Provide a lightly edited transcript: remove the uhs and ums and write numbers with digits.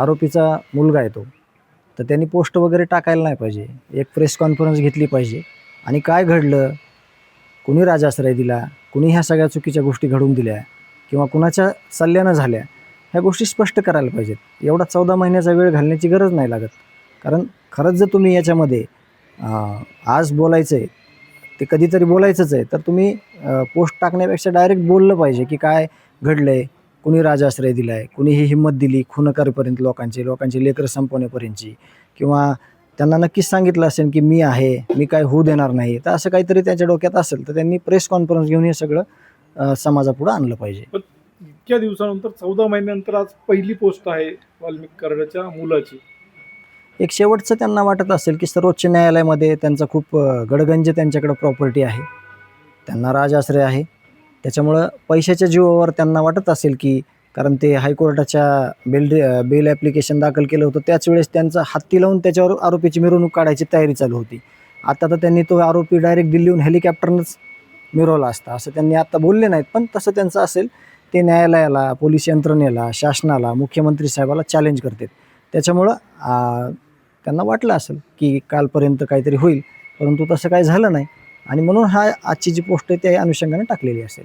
आरोपीचा मुलगा आहे तो, तर त्यांनी पोस्ट वगैरे टाकायला नाही पाहिजे. एक प्रेस कॉन्फरन्स घेतली पाहिजे आणि काय घडलं, कुणी राजाश्रय दिला, कुणी ह्या सगळ्या चुकीच्या गोष्टी घडवून दिल्या किंवा कुणाच्या सल्ल्यानं झाल्या, ह्या गोष्टी स्पष्ट करायला पाहिजेत. एवढा 14 महिन्याचा वेळ घालण्याची गरज नाही लागत. कारण खरंच जर तुम्ही याच्यामध्ये आज बोलायचं आहे, ते कधीतरी बोलायचंच आहे, तर तुम्ही पोस्ट टाकण्यापेक्षा डायरेक्ट बोललं पाहिजे की काय घडलं आहे, कुणी राजाश्रय दिला आहे, कुणी ही हिंमत दिली खून करेपर्यंत लोकांची लेकरं संपवण्यापर्यंतची, किंवा त्यांना नक्कीच सांगितलं असेल की मी आहे, मी काय होऊ देणार नाही. तर असं काहीतरी त्यांच्या डोक्यात असेल तर त्यांनी प्रेस कॉन्फरन्स घेऊन हे सगळं समाजापुढं आणलं पाहिजे. पण इतक्या दिवसानंतर 14 महिन्यानंतर आज पहिली पोस्ट आहे वाल्मिक कराडाच्या मुलाची. एक शेवटचं त्यांना वाटत असेल की सर्वोच्च न्यायालयामध्ये त्यांचा खूप गडगंज त्यांच्याकडं प्रॉपर्टी आहे, त्यांना राजाश्रय आहे. त्याच्यामुळं पैशाच्या जीवावर त्यांना वाटत असेल की, कारण ते हायकोर्टाच्या बेल ॲप्लिकेशन दाखल केलं होतं त्याच वेळेस त्यांचा हत्ती लावून त्याच्यावर आरोपीची मिरवणूक काढायची तयारी चालू होती. आता तर त्यांनी तो आरोपी डायरेक्ट दिल्लीहून हेलिकॉप्टरनंच मिरवला असता असं त्यांनी आत्ता बोलले नाहीत, पण तसं त्यांचं असेल. ते न्यायालयाला, पोलीस यंत्रणेला, शासनाला, मुख्यमंत्री साहेबाला चॅलेंज करतात. त्याच्यामुळं त्यांना वाटलं असेल की कालपर्यंत काहीतरी होईल, परंतु तसं काही झालं नाही आणि म्हणून आजची जी पोस्ट आहे त्या अनुषंगाने टाकलेली असेल.